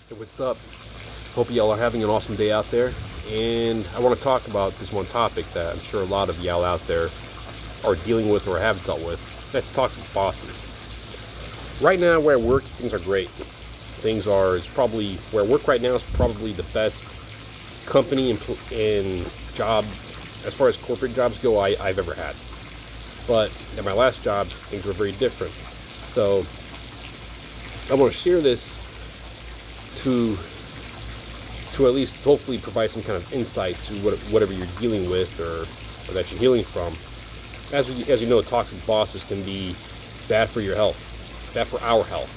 Hey, what's up? Hope y'all are having an awesome day out there. And I want to talk about this one topic that I'm sure a lot of y'all out there are dealing with or have dealt with. That's toxic bosses. Right now, where I work, things are great. It's probably, where I work right now is probably the best company and job, as far as corporate jobs go, I've ever had. But at my last job, things were very different. So I want to share this to at least hopefully provide some kind of insight to whatever you're dealing with or that you're healing from. As you know, toxic bosses can be bad for your health, bad for our health,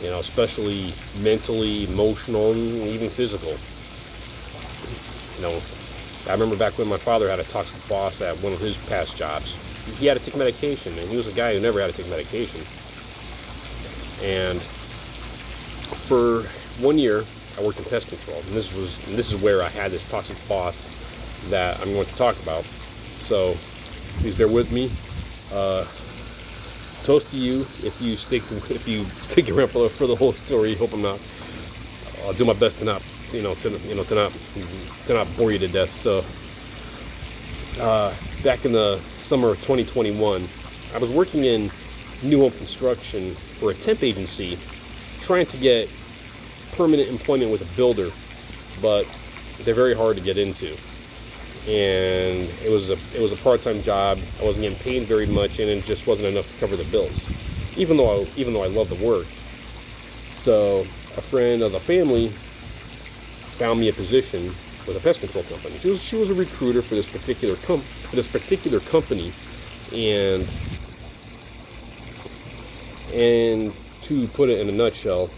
especially mentally, emotional, and even physical. I remember back when my father had a toxic boss at one of his past jobs. He had to take medication, and he was a guy who never had to take medication. And for 1 year, I worked in pest control, and this is where I had this toxic boss that I'm going to talk about. So please bear with me. Toast to you if you stick around for the whole story. Hope I'm not. I'll do my best to not bore you to death. So back in the summer of 2021, I was working in new home construction for a temp agency, trying to get permanent employment with a builder, but they're very hard to get into. And it was a part-time job. I wasn't getting paid very much, and it just wasn't enough to cover the bills, even though I love the work. So a friend of the family found me a position with a pest control company. She was a recruiter for this particular company, and to put it in a nutshell,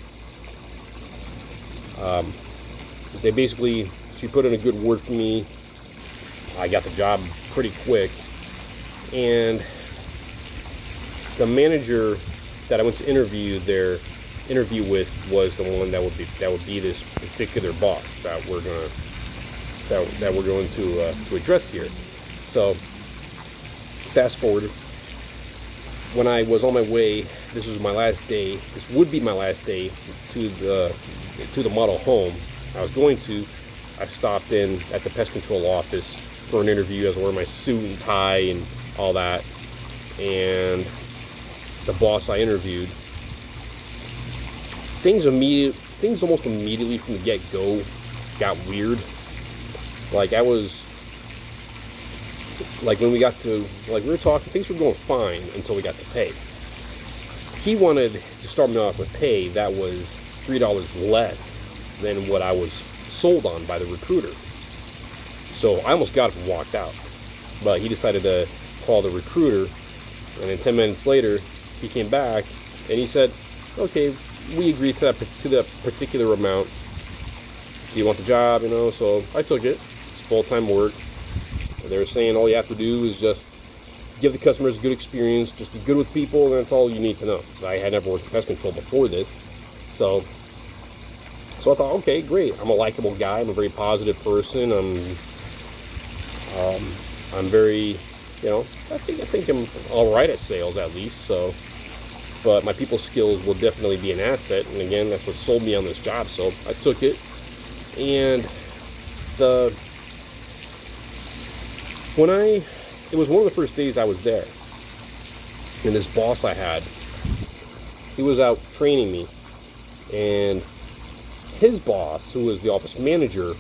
she put in a good word for me. I got the job pretty quick, and the manager that I went to interview with was the one that would be this particular boss that we're going to address here. So fast forward, when I was on my way, this would be my last day to the model home I stopped in at the pest control office for an interview. I was wearing my suit and tie and all that, and the boss I interviewed, things almost immediately from the get-go got weird. When we were talking, things were going fine until we got to pay. He wanted to start me off with pay that was $3 less than what I was sold on by the recruiter. So I almost got up and walked out. But he decided to call the recruiter, and then 10 minutes later, he came back and he said, "Okay, we agreed to that particular amount. Do you want the job?" So I took it. It's full-time work. They were saying all you have to do is just give the customers a good experience, just be good with people, and that's all you need to know. Because I had never worked in pest control before this. So I thought, okay, great. I'm a likable guy. I'm a very positive person. I'm very, I think I'm all right at sales at least. So, but my people skills will definitely be an asset. And again, that's what sold me on this job. So I took it, and it was one of the first days I was there, and this boss I had, he was out training me, and his boss, who was the office manager,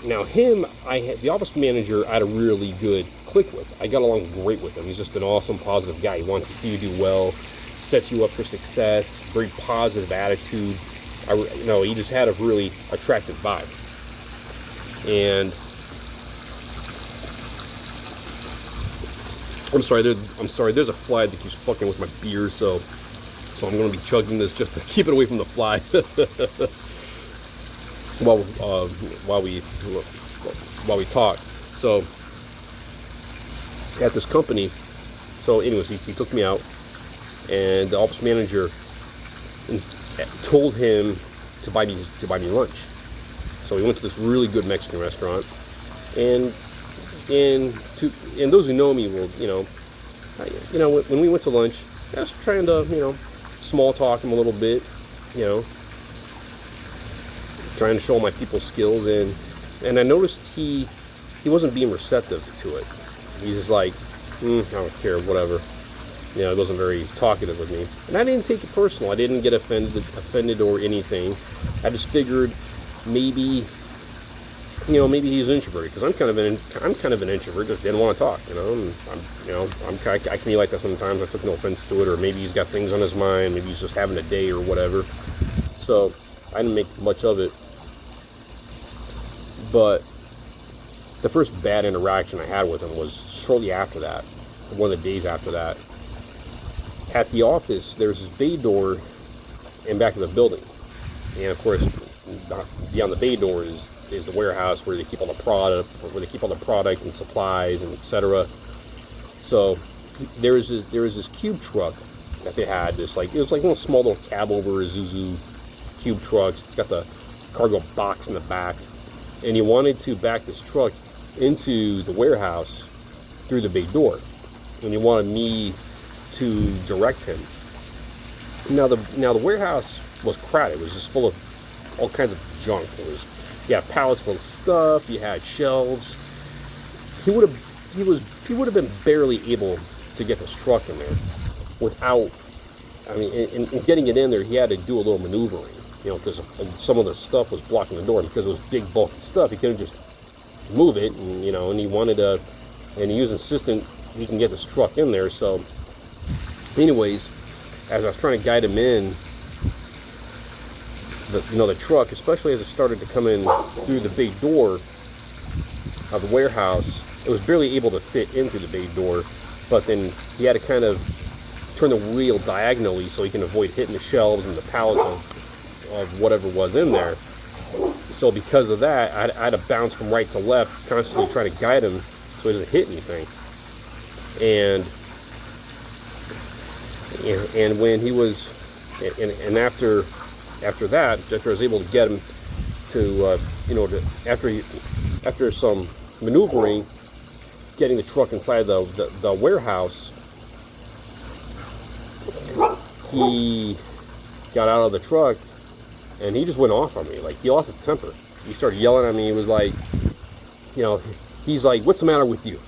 the office manager I had a really good click with. I got along great with him. He's just an awesome, positive guy. He wants to see you do well, sets you up for success, very positive attitude. He just had a really attractive vibe. And I'm sorry, there's a fly that keeps fucking with my beer, so I'm going to be chugging this just to keep it away from the fly. while we talk. So at this company, so anyways, he took me out, and the office manager told him to buy me lunch. So we went to this really good Mexican restaurant, and those who know me will, when we went to lunch, I was trying to, small talk him a little bit, trying to show my people skills, and I noticed he wasn't being receptive to it. He's just like, I don't care, whatever. He wasn't very talkative with me, and I didn't take it personal. I didn't get offended or anything. I just figured maybe, maybe he's introverted, because I'm kind of an introvert. Just didn't want to talk. I can be like that sometimes. I took no offense to it, or maybe he's got things on his mind. Maybe he's just having a day or whatever. So I didn't make much of it. But the first bad interaction I had with him was shortly after that, one of the days after that. At the office, there's this bay door in back of the building, and of course, beyond the bay door is the warehouse where they keep all the product and supplies and etc. So there was this cube truck that they had. It was like a small little cab over Isuzu cube trucks. It's got the cargo box in the back, and he wanted to back this truck into the warehouse through the bay door, and he wanted me to direct him. Now the warehouse was crowded. It was just full of all kinds of junk. You had pallets full of stuff. You had shelves. He would have been barely able to get this truck in there without. I mean, in getting it in there, he had to do a little maneuvering. Because some of the stuff was blocking the door. Because it was big, bulky stuff, he couldn't just move it. And and he wanted to, and he was insistent he can get this truck in there. So, anyways, as I was trying to guide him in, the truck, especially as it started to come in through the bay door of the warehouse, it was barely able to fit in through the bay door. But then he had to kind of turn the wheel diagonally so he can avoid hitting the shelves and the pallets of whatever was in there. So because of that, I had to bounce from right to left, constantly trying to guide him so he doesn't hit anything. And when he was, and after that, after I was able to get him to, after some maneuvering, getting the truck inside the warehouse, he got out of the truck and he just went off on me. Like, he lost his temper. He started yelling at me. He was like, he's like, "What's the matter with you?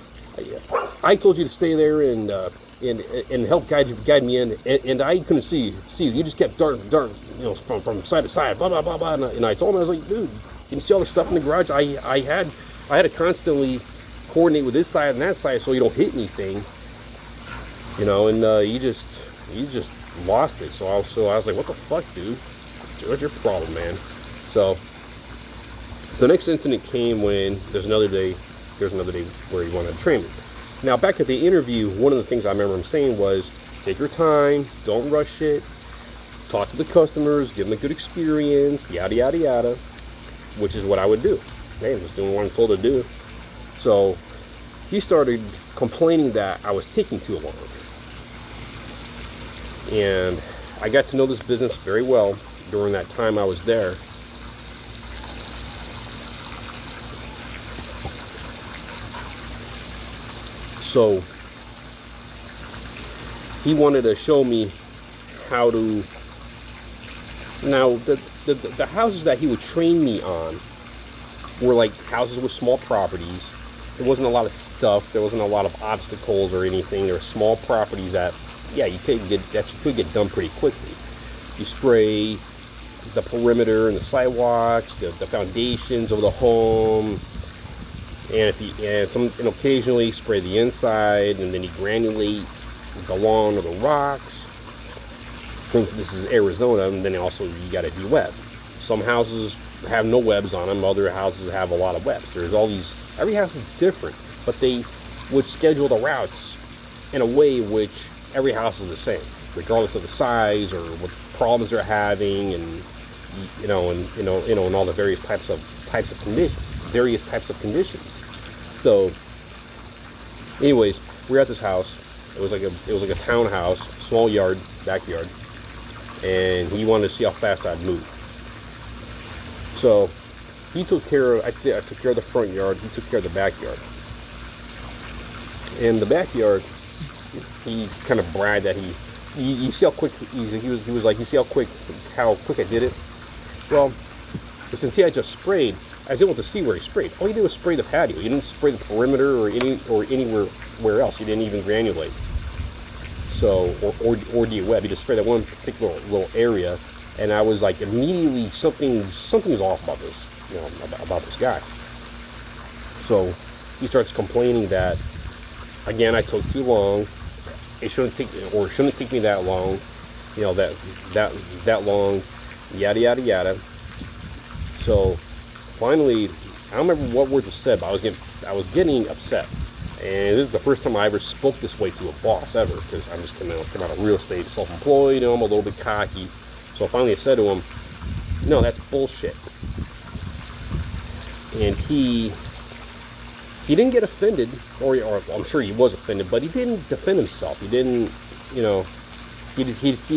I told you to stay there and help guide me in, and I couldn't see you. You just kept darting, from side to side, blah blah blah blah." And I told him, I was like, "Dude, can you see all the stuff in the garage? I had to constantly coordinate with this side and that side so you don't hit anything, And he just lost it. So I was like, "What the fuck, dude? What's your problem, man?" So the next incident came when there's another day where he wanted to train me. Now, back at the interview, one of the things I remember him saying was, take your time, don't rush it, talk to the customers, give them a good experience, yada, yada, yada, which is what I would do. Hey, I'm just doing what I'm told to do. So he started complaining that I was taking too long. And I got to know this business very well during that time I was there. So he wanted to show me how to. Now the houses that he would train me on were like houses with small properties. There wasn't a lot of stuff. There wasn't a lot of obstacles or anything. There were small properties that, you could get done pretty quickly. You spray the perimeter and the sidewalks, the foundations of the home. And occasionally spray the inside, and then you granulate the lawn or the rocks. For instance, this is Arizona, and then also you got to de-web. Some houses have no webs on them, other houses have a lot of webs. There's all these. Every house is different, but they would schedule the routes in a way which every house is the same, regardless of the size or what problems they're having, and and all the various types of conditions. So, anyways, we're at this house. It was like a townhouse, small yard, backyard, and he wanted to see how fast I'd move. So he took care of. I took care of the front yard. He took care of the backyard. In the backyard, he kind of bragged that you see how quick he was like, you see how quick I did it. Well, But since he had just sprayed, I was able to see where he sprayed. All he did was spray the patio. He didn't spray the perimeter or anywhere else. He didn't even granulate. So, or de-web. He just sprayed that one particular little area, and I was like, immediately something's off about this, about this guy. So he starts complaining that, again, I took too long. It shouldn't take me that long, that long, yada yada yada. So finally, I don't remember what words were said, but I was getting upset. And this is the first time I ever spoke this way to a boss ever, because I'm just coming out of real estate, self-employed, I'm a little bit cocky. So finally I said to him, no, that's bullshit. And he didn't get offended, or I'm sure he was offended, but he didn't defend himself. He didn't, he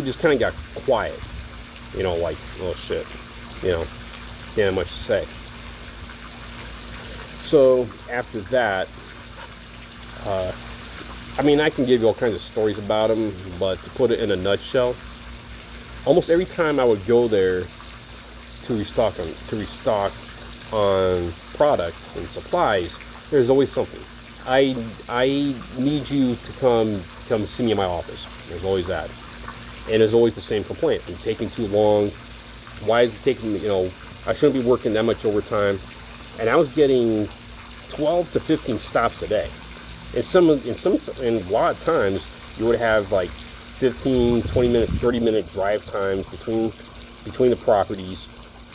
just kind of got quiet, like, oh shit, didn't have much to say. So after that, I can give you all kinds of stories about him, but to put it in a nutshell, almost every time I would go there to restock on product and supplies, there's always something. I need you to come see me in my office. There's always that. And there's always the same complaint. I'm taking too long. Why is it taking, I shouldn't be working that much overtime. And I was getting 12 to 15 stops a day. And a lot of times you would have like 15, 20 minute, 30 minute drive times between the properties.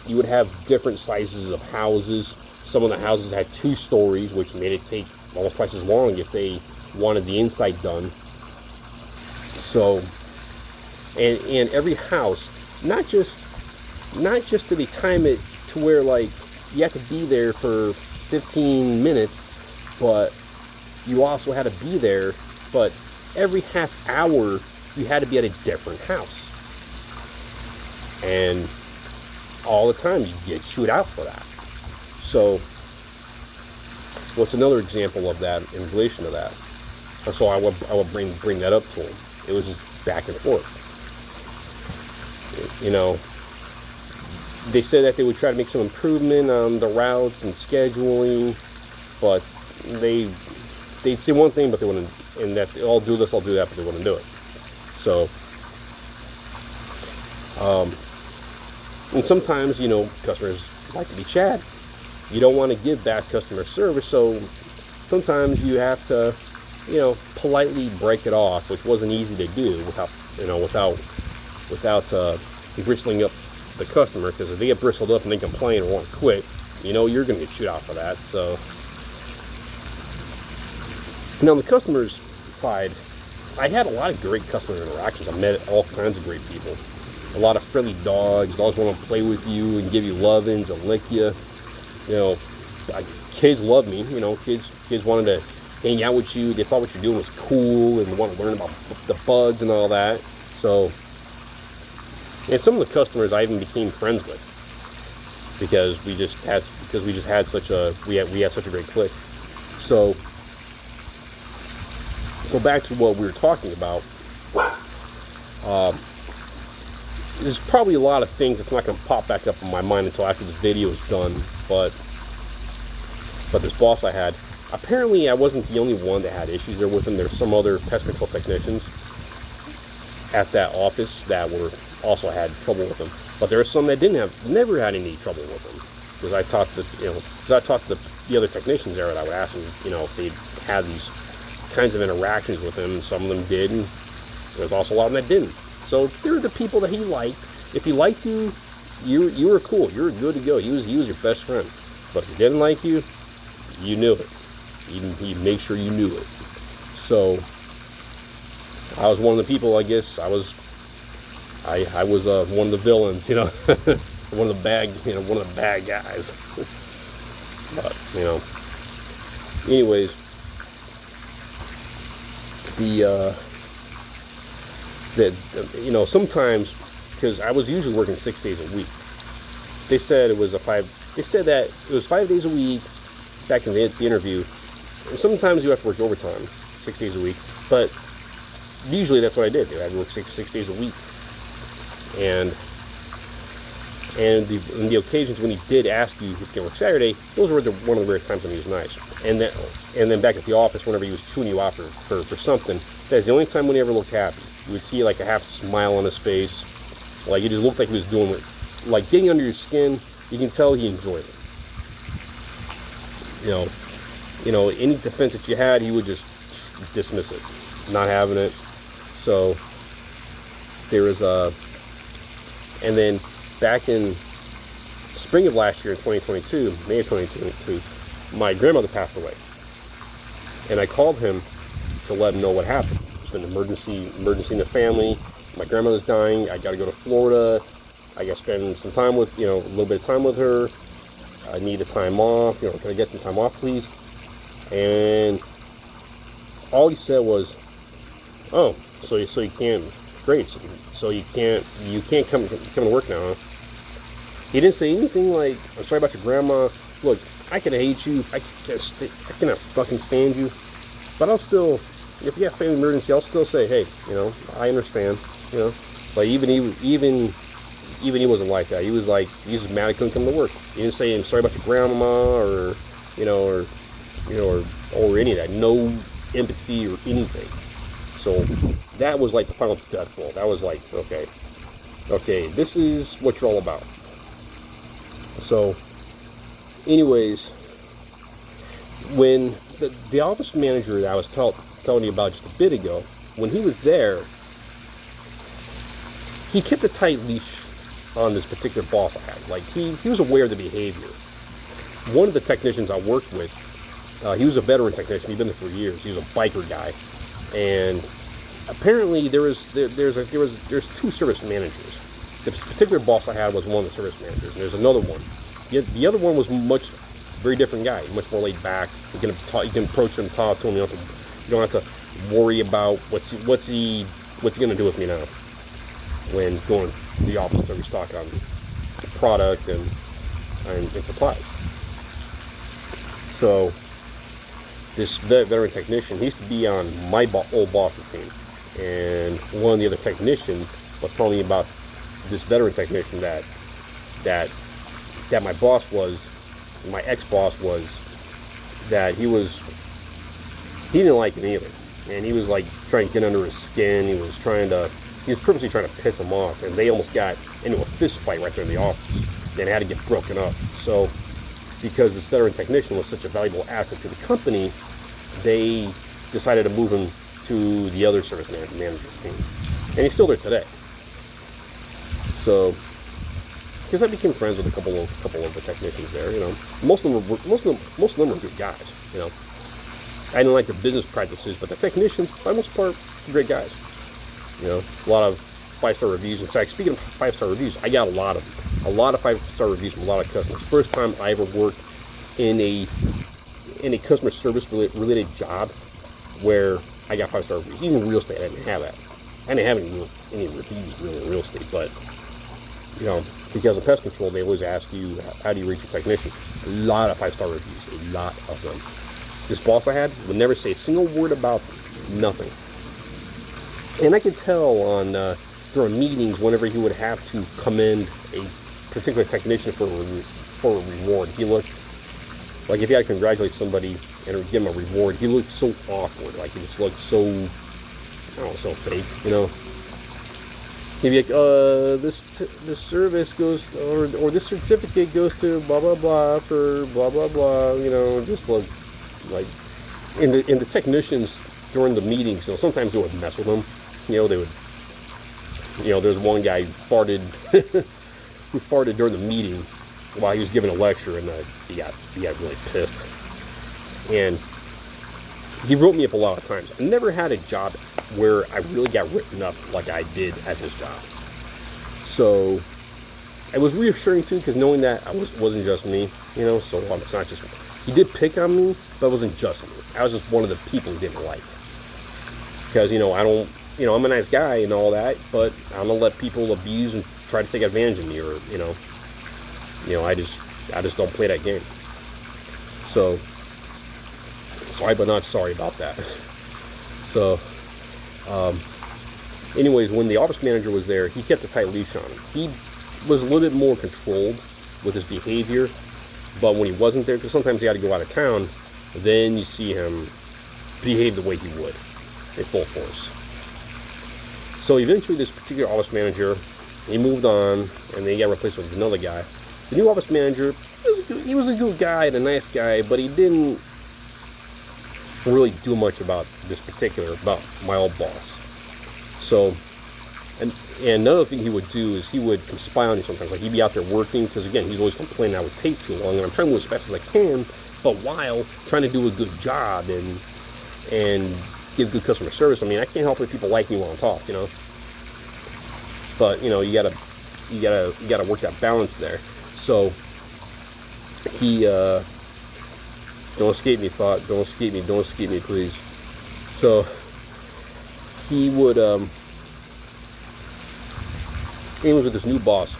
You would have different sizes of houses. Some of the houses had 2 stories, which made it take almost twice as long if they wanted the inside done. So, and every house, not just do they time it to where like you have to be there for 15 minutes, but you also had to be there, but every half hour you had to be at a different house. And all the time you get chewed out for that. So what's another example of that in relation to that? So I would bring that up to him. It was just back and forth. They said that they would try to make some improvement on the routes and scheduling, but they'd say one thing, but they wouldn't, and that I'll do this, I'll do that, but they wouldn't do it. So, and sometimes, customers like to be chatty. You don't want to give bad customer service, so sometimes you have to, politely break it off, which wasn't easy to do without bristling up the customer, because if they get bristled up and they complain or want to quit, you're going to get chewed out for that. So now on the customer's side, I had a lot of great customer interactions. I met all kinds of great people. A lot of friendly dogs. Dogs want to play with you and give you lovins and lick you. Kids love me. Kids wanted to hang out with you. They thought what you're doing was cool and wanted to learn about the bugs and all that. So, and some of the customers I even became friends with because we had such a great click. So back to what we were talking about. There's probably a lot of things that's not going to pop back up in my mind until after this video is done. But this boss I had, apparently I wasn't the only one that had issues there with him. There's some other pest control technicians at that office that also had trouble with him. But there are some that never had any trouble with him. Because I talked to the other technicians there, and I would ask them, if they'd had these kinds of interactions with him, and some of them did, and there's also a lot of them that didn't. So they're the people that he liked. If he liked you, you were cool. You were good to go. He was your best friend. But if he didn't like you, you knew it. He'd make sure you knew it. So I was one of the people. I guess I was one of the villains. one of the bad guys. But anyways, sometimes, because I was usually working 6 days a week. They said that it was 5 days a week back in the interview. And sometimes you have to work overtime, 6 days a week. But usually that's what I did. I would work six days a week. And And the occasions when he did ask you if you can work Saturday, those were one of the rare times when he was nice. And then back at the office, whenever he was chewing you out for something, that's the only time when he ever looked happy. You would see like a half smile on his face, like it just looked like he was doing it, like getting under your skin. You can tell he enjoyed it. Any defense that you had, he would just dismiss it, not having it. So there was and then back in spring of last year in 2022, May of 2022, my grandmother passed away, and I called him to let him know what happened. It's an emergency in the family. My grandmother's dying. I got to go to Florida. I got to spend some time with, a little bit of time with her. I need a time off. Can I get some time off, please? And all he said was, "Oh, so you can't? Great. So you can't come to work now, huh?" He didn't say anything like, "I'm sorry about your grandma. Look, I can hate you. I cannot fucking stand you. But I'll still, if you have a family emergency, I'll still say, hey, I understand. Like even he wasn't like that. He was just mad I couldn't come to work. He didn't say, I'm sorry about your grandma, or any of that. No empathy or anything. So that was like the final death blow. That was like, okay, this is what you're all about. So, anyways, when the office manager that I was telling you about just a bit ago, when he was there, he kept a tight leash on this particular boss I had. Like, he was aware of the behavior. One of the technicians I worked with, he was a veteran technician. He'd been there for years. He was a biker guy, and apparently there's two service managers. This particular boss I had was one of the service managers, and there's another one. The other one was very different guy, much more laid back. You can approach him, talk to him. You don't have to worry about what's he going to do with me now when going to the office to restock on product and supplies. So this veteran technician, he used to be on my old boss's team, and one of the other technicians was telling me about this veteran technician that my boss was, my ex-boss was, that he didn't like him either, and he was like trying to get under his skin. He was purposely trying to piss him off, and they almost got into a fist fight right there in the office, and it had to get broken up. So because this veteran technician was such a valuable asset to the company, they decided to move him to the other service manager's team, and he's still there today. So, because I became friends with a couple of the technicians there, most of them were good guys. I didn't like their business practices, but the technicians, for the most part, were great guys. A lot of 5-star reviews. In fact, speaking of 5-star reviews, I got a lot of 5-star reviews from a lot of customers. First time I ever worked in a customer service related job where I got 5-star reviews. Even real estate, I didn't have that. I didn't have any reviews really in real estate, but because of pest control, they always ask you, how do you rate your technician? A lot of 5-star reviews, a lot of them. This boss I had would never say a single word about them, nothing. And I could tell during meetings, whenever he would have to commend a particular technician for a reward, he looked like, if he had to congratulate somebody and give him a reward, he looked so awkward, like he just looked so, so fake, He'd be like, this service goes, or this certificate goes to blah blah blah for blah blah blah, just like in the technicians during the meetings, sometimes they would mess with them, they would, there's one guy who farted who farted during the meeting while he was giving a lecture, and he got really pissed, and he wrote me up a lot of times. I never had a job where I really got written up like I did at this job. So it was reassuring too, because knowing that wasn't just me, so it's not just me. He did pick on me, but it wasn't just me. I was just one of the people he didn't like. Because, I don't, I'm a nice guy and all that, but I don't let people abuse and try to take advantage of me, or, I just don't play that game. So, sorry, but not sorry about that. So, anyways, when the office manager was there, he kept a tight leash on him. was a little bit more controlled with his behavior. But when he wasn't there, because sometimes he had to go out of town, then you see him behave the way he would in full force. So eventually this particular office manager, he moved on, and then he got replaced with another guy. The new office manager, he was a good guy and a nice guy, but he didn't really do much about my old boss. So, and another thing he would do is he would spy on you sometimes. Like, he'd be out there working, because again, he's always complaining I would take too long, and I'm trying to move as fast as I can, but while trying to do a good job and give good customer service. I mean, I can't help it if people like me while I talk, But you gotta work that balance there. So he don't escape me, thought. Don't escape me, please. So he would he was with this new boss.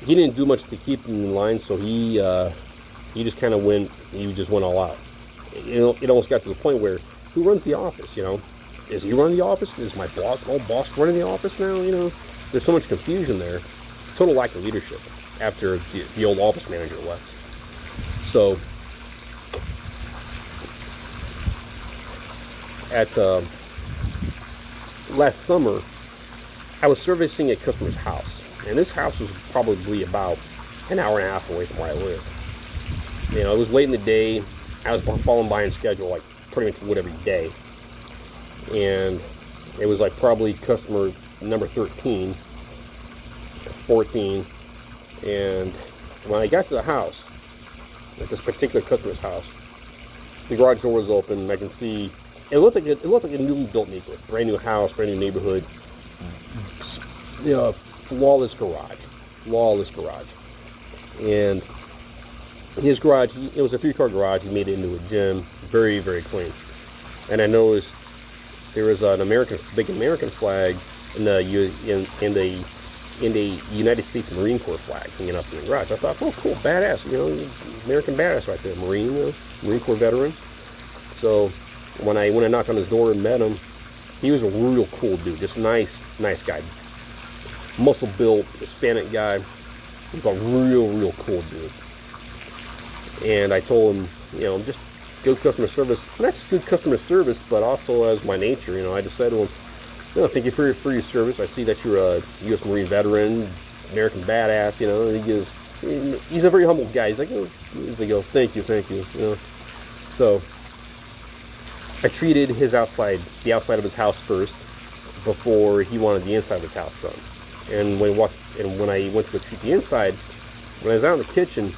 He didn't do much to keep him in line, so he just kind of went all out. It almost got to the point where, who runs the office, Is he running the office? Is my old boss running the office now, There's so much confusion there. Total lack of leadership after the old office manager left. So, at last summer, I was servicing a customer's house. And this house was probably about an hour and a half away from where I live. It was late in the day. I was falling behind schedule like pretty much every day. And it was like probably customer number 13, 14. And when I got to the house, at this particular customer's house, the garage door was open, and I can see it looked like a newly built neighborhood, brand new house, brand new neighborhood, flawless garage, and his garage, it was a 3-car garage. He made it into a gym, very, very clean. And I noticed there was an big American flag in the United States Marine Corps flag hanging up in the garage. I thought, oh, cool, badass, American badass right there, Marine Corps veteran. So when I knocked on his door and met him, he was a real cool dude, just nice guy, muscle built, Hispanic guy. He was a real cool dude. And I told him, just good customer service, not just good customer service, but also as my nature. I just said to him, thank you for your service. I see that you're a U.S. Marine veteran, American badass. And he's a very humble guy. He's like, thank you. So I treated the outside of his house first, before he wanted the inside of his house done. And when I went to go treat the inside, when I was out in the kitchen,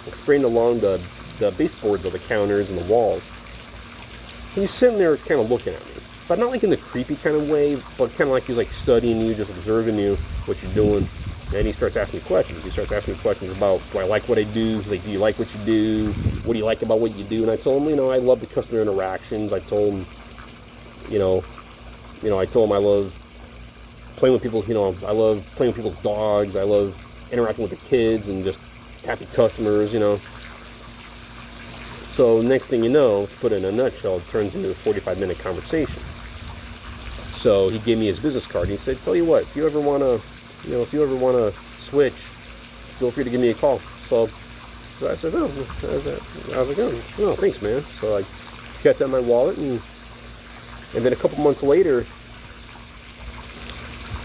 spraying along the baseboards of the counters and the walls, he's sitting there kind of looking at me, but not like in the creepy kind of way, but kind of like he's like studying you, just observing you, what you're doing. And he starts asking me questions. He starts asking me questions about, do I like what I do? He's like, do you like what you do? What do you like about what you do? And I told him, I love the customer interactions. I told him, I told him I love playing with people. I love playing with people's dogs. I love interacting with the kids and just happy customers. So next thing you know, to put it in a nutshell, it turns into a 45-minute conversation. So he gave me his business card and he said, tell you what, if you ever want to switch, feel free to give me a call. So I said, I was like, oh, thanks, man. So I got that in my wallet, and then a couple months later,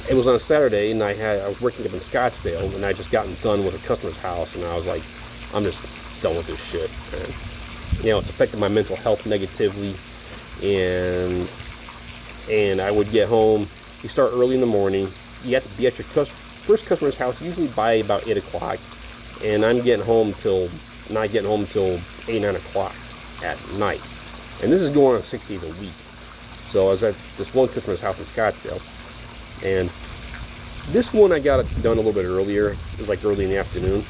it was on a Saturday, and I was working up in Scottsdale, and I just gotten done with a customer's house, and I was like, I'm just done with this shit, man. It's affected my mental health negatively, and I would get home. You start early in the morning. You have to be at your first customer's house usually by about 8 o'clock, and I'm not getting home till 8, 9 o'clock at night. And this is going on 6 days a week. So I was at this one customer's house in Scottsdale, and this one I got it done a little bit earlier. It was like early in the afternoon,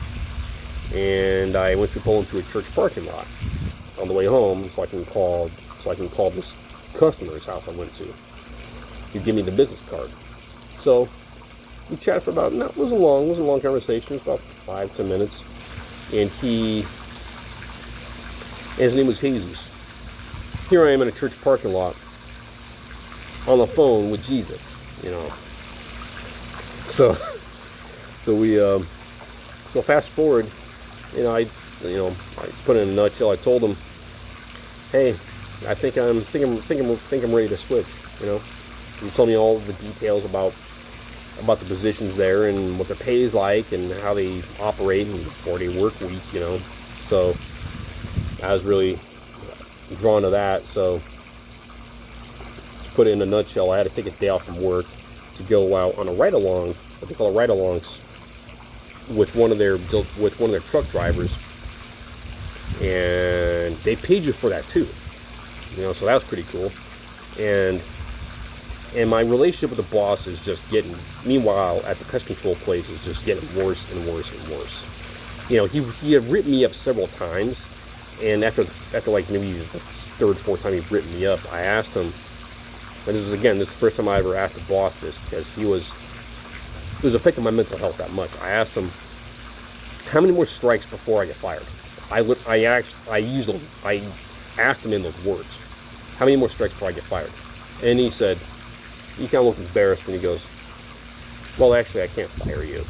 and I went to pull into a church parking lot on the way home, so I can call this customer's house I went to. He gave me the business card. So we chatted for about, it wasn't a long conversation. It was about 5-10 minutes. And his name was Jesus. Here I am in a church parking lot on the phone with Jesus, So So so fast forward, I put it in a nutshell. I told him, hey, I think I'm ready to switch. He told me all the details about the positions there and what their pay is like and how they operate and 4-day work week. So I was really drawn to that. So to put it in a nutshell, I had to take a day off from work to go out on a ride along, what they call a ride alongs, with one of their truck drivers, and they paid you for that too. So that was pretty cool. And my relationship with the boss is just getting, meanwhile at the pest control place, is just getting worse and worse and worse. He had written me up several times, and after like maybe the third, fourth time he'd written me up, I asked him, and this is the first time I ever asked the boss this, because it was affecting my mental health that much. I asked him, how many more strikes before I get fired? I asked him in those words, how many more strikes before I get fired? And he said, he kind of looked embarrassed, and he goes, well, actually, I can't fire you.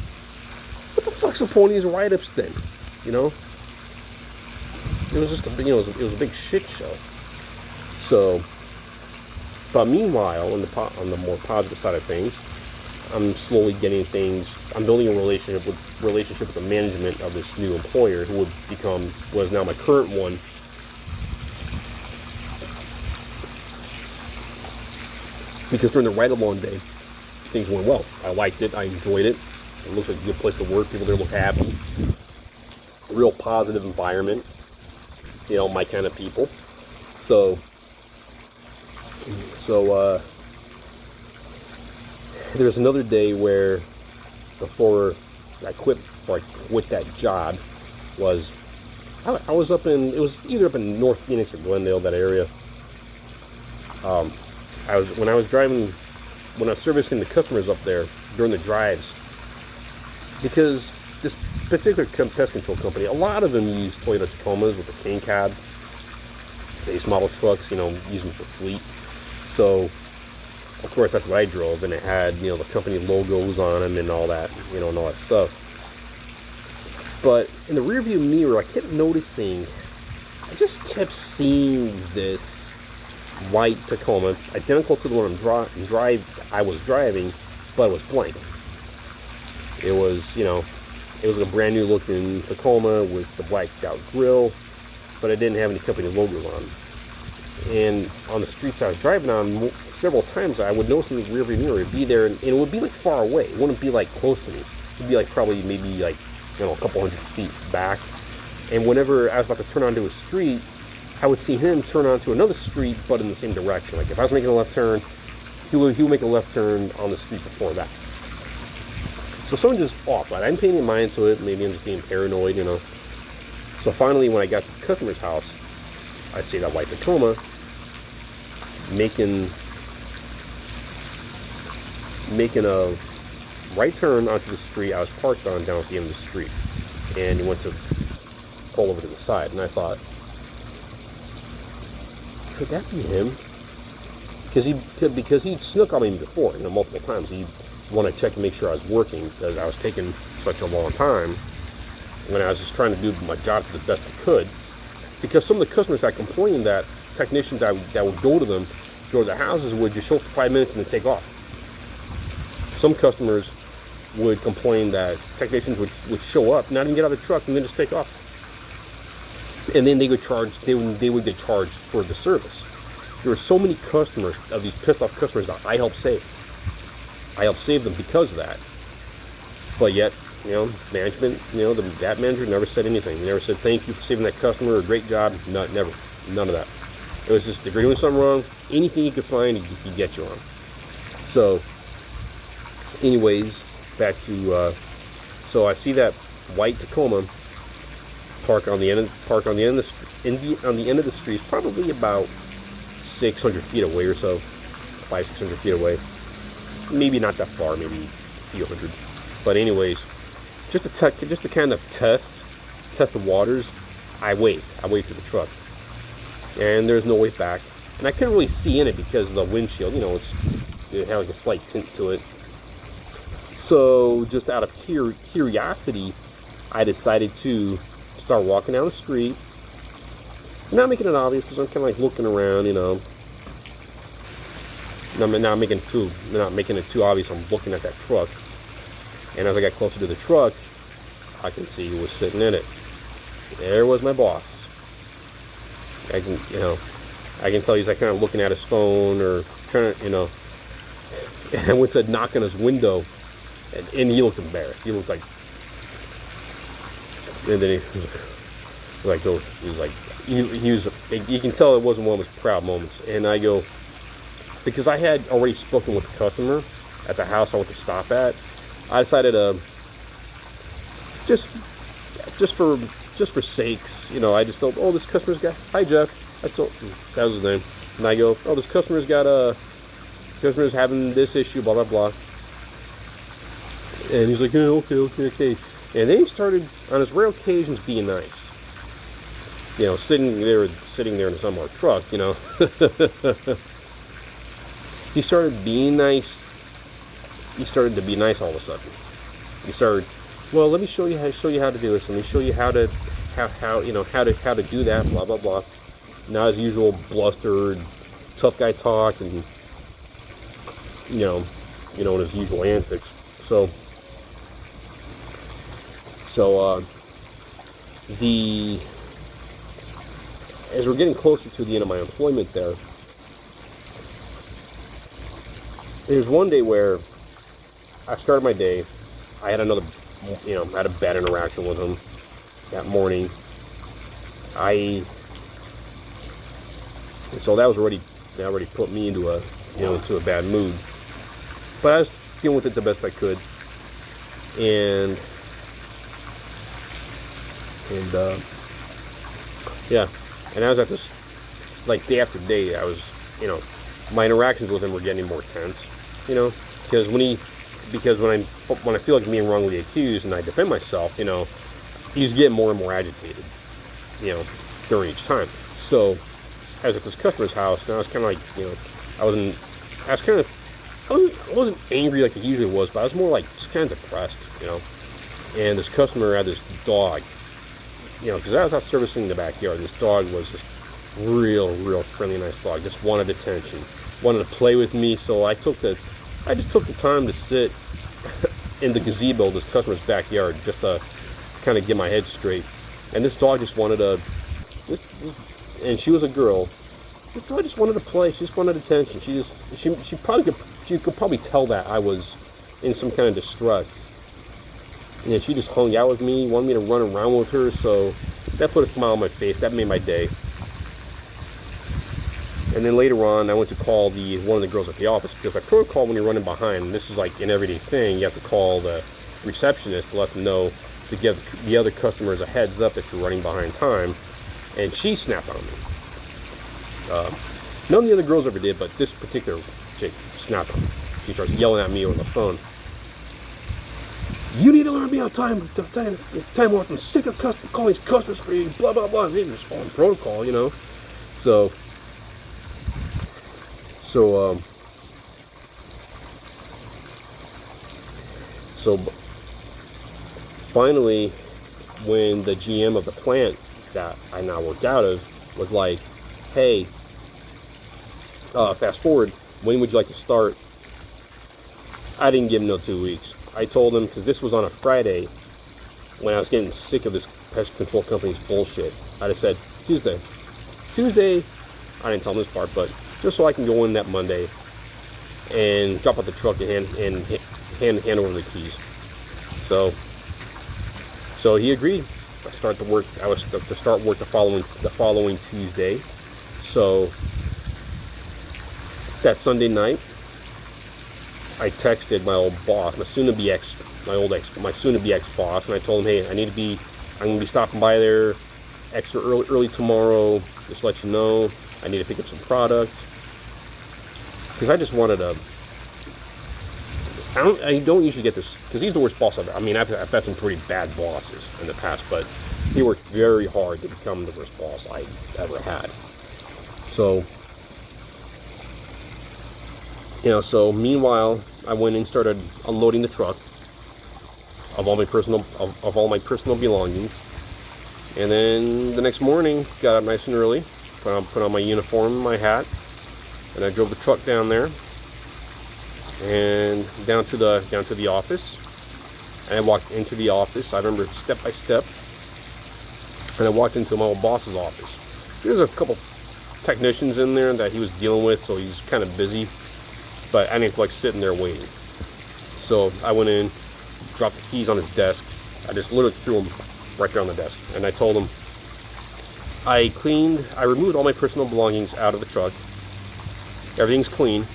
What the fuck's the point of these write-ups then? It was just it was a big shit show. So, but meanwhile, on the more positive side of things, I'm slowly getting things. I'm building a relationship with the management of this new employer, who was now my current one. Because during the ride-along day, things went well. I liked it. I enjoyed it. It looks like a good place to work. People there look happy. Real positive environment. My kind of people. So there's another day where before I quit that job, I was up in, it was either up in North Phoenix or Glendale, that area. When I was servicing the customers up there during the drives, because this particular pest control company, a lot of them use Toyota Tacomas with the cane cab, base model trucks, use them for fleet. So, of course, that's what I drove, and it had, the company logos on them and all that, and all that stuff. But in the rearview mirror, I I just kept seeing this white Tacoma, identical to the one I was driving, but it was blank. It was, it was a brand new looking Tacoma with the blacked out grille, but it didn't have any company logos on. And on the streets I was driving on, several times I would notice in the rearview mirror, it'd be there, and it would be like far away. It wouldn't be like close to me. It'd be like probably maybe like, a couple hundred feet back. And whenever I was about to turn onto a street, I would see him turn onto another street, but in the same direction. Like if I was making a left turn, he would make a left turn on the street before that. So something just off. I didn't pay any mind to it. Maybe I'm just being paranoid, So finally, when I got to the customer's house, I see that white Tacoma making a right turn onto the street I was parked on down at the end of the street, and he went to pull over to the side, and I thought, could that be him? Because he snuck on me before, multiple times. He wanted to check and make sure I was working, because I was taking such a long time when I was just trying to do my job to the best I could. Because some of the customers had complained that technicians that would go to their houses would just show up for 5 minutes and then take off. Some customers would complain that technicians would show up, not even get out of the truck, and then just take off. And then they would get charged for the service. There were so many customers, of these pissed off customers, that I helped save. I helped save them because of that. But yet, management, that manager never said anything. They never said, thank you for saving that customer, or great job. No, never. None of that. It was just, if you're doing something wrong, anything you could find, he'd get you on. So, anyways, back to, so I see that white Tacoma park on the end of the street, probably about 600 feet away or so, 500-600 feet away. Maybe not that far, maybe a few hundred. But anyways, just to kind of test the waters, I waved to the truck, and there's no way back, and I couldn't really see in it because of the windshield. It had like a slight tint to it. So just out of curiosity, I decided to start walking down the street. Not making it obvious because I'm kind of like looking around, Not making it too obvious. I'm looking at that truck, and as I got closer to the truck, I can see who was sitting in it. There was my boss. I can tell he's like kind of looking at his phone or trying to, And I went to knock on his window, and he looked embarrassed. He looked like, and then he was. You can tell it wasn't one of his proud moments. And I go, because I had already spoken with the customer at the house I went to stop at. I decided to just for sakes, I just told, oh, this customer's got, hi Jeff, that was his name, and I go, oh, this customer's having this issue, blah blah blah, and he's like, yeah, okay, and then he started on his rare occasions being nice, sitting there in his unmarked truck, he started being nice. He started to be nice all of a sudden. He started, well, let me show you how to do this. Let me show you how to do that. Blah blah blah. Not as usual, blustered, tough guy talk, and in his usual antics. So as we're getting closer to the end of my employment there's one day where I started my day. I had another, had a bad interaction with him that morning. So that already put me into a bad mood. But I was dealing with it the best I could, and I was at this, like, day after day. I was, my interactions with him were getting more tense, because when I feel like I'm being wrongly accused and I defend myself, he's getting more and more agitated, during each time. So I was at this customer's house, and I was kind of like, I wasn't angry like it usually was, but I was more like just kind of depressed, And this customer had this dog, because I was out servicing the backyard, and this dog was just real friendly, nice dog. Just wanted attention, wanted to play with me. So I just took the time to sit in the gazebo of this customer's backyard just to kind of get my head straight. And this dog just wanted and she was a girl. This dog just wanted to play. She just wanted attention. She could probably tell that I was in some kind of distress. And she just hung out with me, wanted me to run around with her. So that put a smile on my face. That made my day. And then later on, I went to call one of the girls at the office, because by protocol, when you're running behind, and this is like an everyday thing, you have to call the receptionist to let them know, to give the other customers a heads up that you're running behind time. And she snapped on me. None of the other girls ever did, but this particular chick snapped on me. She starts yelling at me over the phone. You need to learn me on time off. I'm sick of calling these customers for you, blah blah blah. They just following protocol, So finally, when the GM of the plant that I now worked out of was like, hey, fast forward, when would you like to start? I didn't give him no 2 weeks. I told him, because this was on a Friday, when I was getting sick of this pest control company's bullshit. I just said, Tuesday. I didn't tell him this part, but just so I can go in that Monday and drop out the truck and hand over the keys. So he agreed. I was to start work the following Tuesday. So that Sunday night, I texted my old boss, my soon-to-be ex-boss, and I told him, hey, I'm gonna be stopping by there extra early tomorrow. Just to let you know, I need to pick up some product. Because I just wanted to. I don't usually get this, because he's the worst boss I've had some pretty bad bosses in the past, but he worked very hard to become the worst boss I ever had. So, so meanwhile, I went and started unloading the truck. of all my personal belongings. And then the next morning, got up nice and early, put on my uniform, my hat, and I drove the truck down there and down to the office. And I walked into the office. I remember step by step. And I walked into my old boss's office. There's a couple technicians in there that he was dealing with, so he's kind of busy. But I didn't feel like sitting there waiting. So I went in, dropped the keys on his desk. I just literally threw them right there on the desk. And I told him, I removed all my personal belongings out of the truck. Everything's clean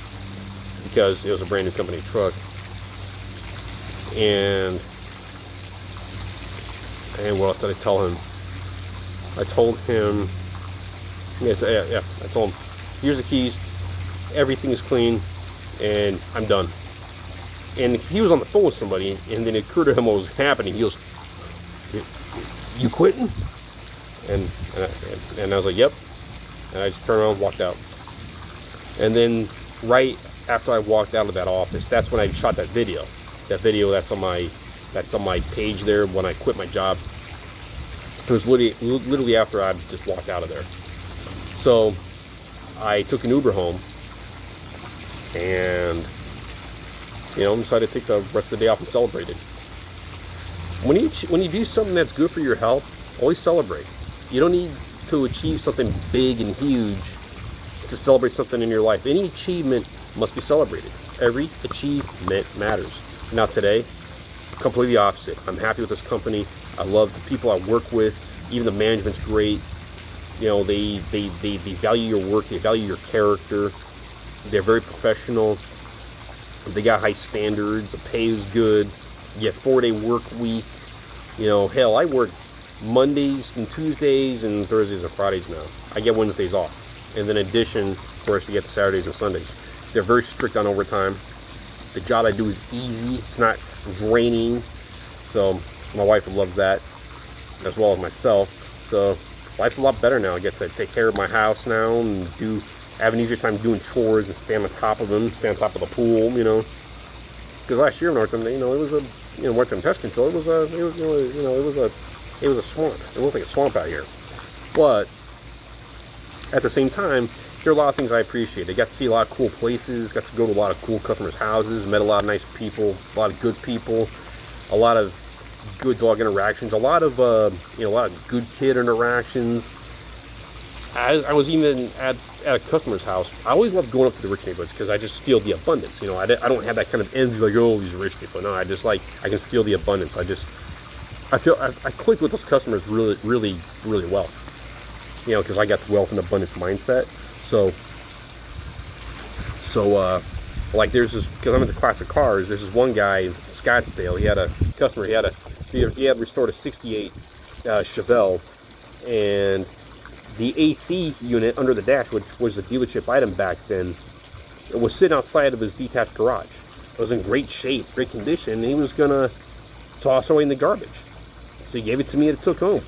because it was a brand new company truck. And what else did I tell him? I told him, I told him, here's the keys, everything is clean, and I'm done. And he was on the phone with somebody, and then it occurred to him what was happening. He goes, you quitting? And I was like, yep. And I just turned around and walked out. And then right after I walked out of that office, that's when I shot that video. That video that's on my page there when I quit my job. It was literally after I just walked out of there. So I took an Uber home and decided to take the rest of the day off and celebrate it. When you do something that's good for your health, always celebrate. You don't need to achieve something big and huge to celebrate something in your life. Any achievement must be celebrated. Every achievement matters. Now today, completely opposite. I'm happy with this company. I love the people I work with. Even the management's great. They value your work. They value your character. They're very professional. They got high standards. The pay is good. You get 4-day work week. Hell, I work Mondays and Tuesdays and Thursdays and Fridays now. I get Wednesdays off. And then in addition, of course, you get the Saturdays and Sundays. They're very strict on overtime. The job I do is easy. It's not draining. So my wife loves that, as well as myself. So life's a lot better now. I get to take care of my house now and have an easier time doing chores and stay on top of them, stay on top of the pool, Because last year in Northern, it was worked in pest control. It was a swamp. It looked like a swamp out here. But at the same time, there are a lot of things I appreciate. I got to see a lot of cool places, got to go to a lot of cool customers' houses, met a lot of nice people, a lot of good people, a lot of good dog interactions, a lot of good kid interactions. I was even at a customer's house. I always love going up to the rich neighborhoods because I just feel the abundance. I don't have that kind of envy like, oh, these rich people. No, I can feel the abundance. I click with those customers really, really, really well. Because I got the wealth and abundance mindset. So like there's this, because I'm into classic cars, there's this one guy in Scottsdale. He had a customer. He had restored a '68 Chevelle, and the AC unit under the dash, which was a dealership item back then, it was sitting outside of his detached garage. It was in great shape, great condition, and he was gonna toss away in the garbage. So he gave it to me and it took home.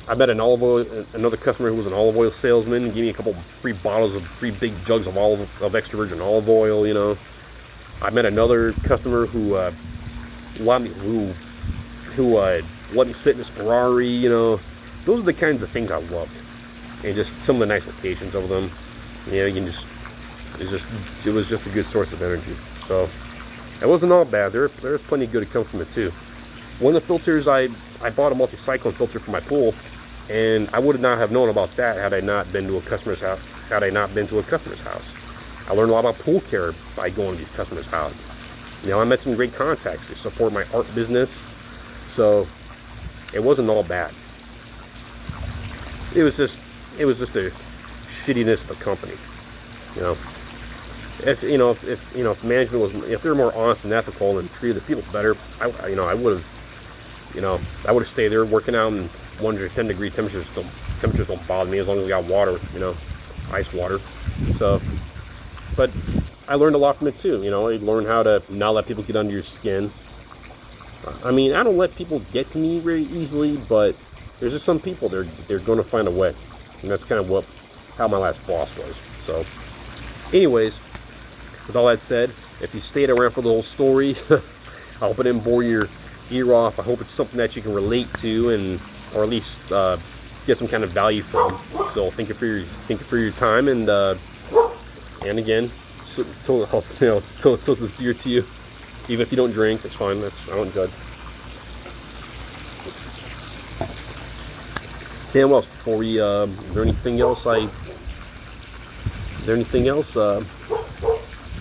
I met another customer who was an olive oil salesman and gave me a couple free big jugs of extra virgin olive oil. I met another customer who let me sit in his Ferrari. Those are the kinds of things I loved, and just some of the nice locations of them. It was just a good source of energy. So it wasn't all bad. There's plenty of good to come from it too. One of the filters, I bought a multi-cyclone filter for my pool, and I would not have known about that had I not been to a customer's house. I learned a lot about pool care by going to these customers' houses. I met some great contacts. They support my art business, so it wasn't all bad. It was just a shittiness of the company. If management was, if they were more honest and ethical and treated the people better, I would have stayed there working out in 110 degree temperatures. Temperatures don't bother me as long as we got water, ice water. So, but I learned a lot from it too. I learned how to not let people get under your skin. I don't let people get to me very easily, but there's just some people they're going to find a way, and that's kind of how my last boss was. So, anyways, with all that said, if you stayed around for the whole story, I hope it didn't bore your ear off. I hope it's something that you can relate to, and or at least get some kind of value from. So thank you for your time, and again, toast this beer to you. Even if you don't drink, it's fine. I don't judge. And what else? Before we, is there anything else? No,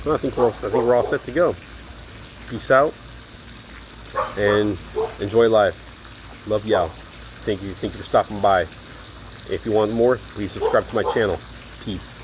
I think we're all set to go. Peace out, and enjoy life. Love y'all. Thank you for stopping by. If you want more, please subscribe to my channel. Peace.